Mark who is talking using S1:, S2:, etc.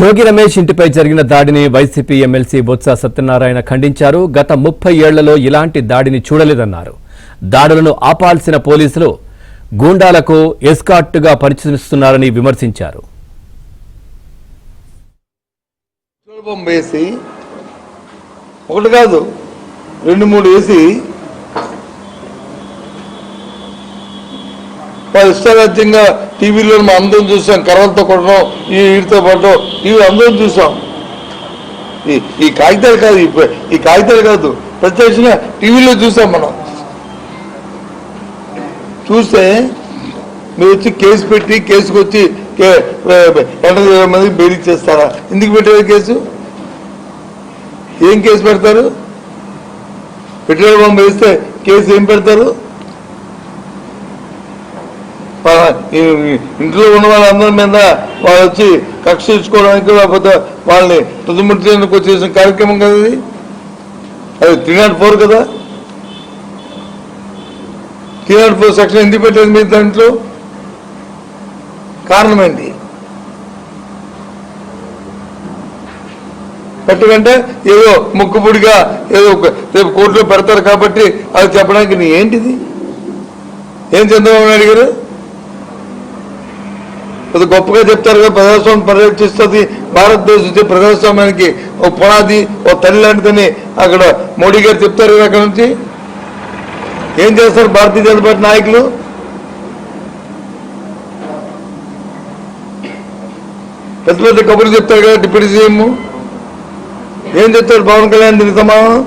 S1: జోగి రమేష్ ఇంటిపై జరిగిన దాడిని వైసీపీ ఎమ్మెల్సీ బొత్స సత్యనారాయణ ఖండించారు. గత 30 ఏళ్లలో ఇలాంటి దాడిని చూడలేదన్నారు. దాడులను ఆపాల్సిన పోలీసులు గూండాలకు ఎస్కార్ట్గా పనిచేస్తున్నారని విమర్శించారు.
S2: ఒకటి కాదు 2-3 వేసి ఇష్టారాజ్యంగా టీవీలో మనం అందరం చూసాం. కర్రలతో కొట్టడం, వీటితో పడటం టీవీ అందరం చూసాం. ఈ కాగితాలు కాదు, ఈ కాగితాలు కాదు, ప్రత్యక్షంగా టీవీలో చూసాం. మనం చూస్తే మీరు వచ్చి కేసు పెట్టి కేసుకు వచ్చి 80 మందికి బెయిల్ ఇచ్చేస్తారా? ఎందుకు పెట్టారు కేసు? ఏం కేసు పెడతారు? పెట్రోల్ బాంబు వేస్తే కేసు ఏం పెడతారు? ఇంట్లో ఉన్న వాళ్ళందరి మీద వాళ్ళు వచ్చి కక్ష తీర్చుకోవడానికి, లేకపోతే వాళ్ళని తుదిముట్టిందుకు వచ్చేసిన కార్యక్రమం కదా ఇది. అది 304 కదా. 304 సెక్షన్ ఎందుకు పెట్టారు మీరు దాంట్లో? కారణం ఏంటి? పెట్టకంటే ఏదో ముక్కుపుడిగా ఏదో రేపు కోర్టులో పెడతారు కాబట్టి అది చెప్పడానికి నీ ఏంటిది? ఏం చంద్రబాబు నాయుడు గారు అది గొప్పగా చెప్తారు కదా, ప్రజాస్వామ్యం పరిరక్షిస్తుంది, భారతదేశం ప్రజాస్వామ్యానికి ఓ పునాది, ఓ తల్లి లాంటిదని అక్కడ మోడీ గారు చెప్తారు కదా. అక్కడ నుంచి ఏం చేస్తారు భారతీయ జనతా పార్టీ నాయకులు? పెద్ద పెద్ద కబుర్లు చెప్తారు కదా డిప్యూటీ సీఎం. ఏం చెప్తారు పవన్ కళ్యాణ్ దీనికి సమాధానం?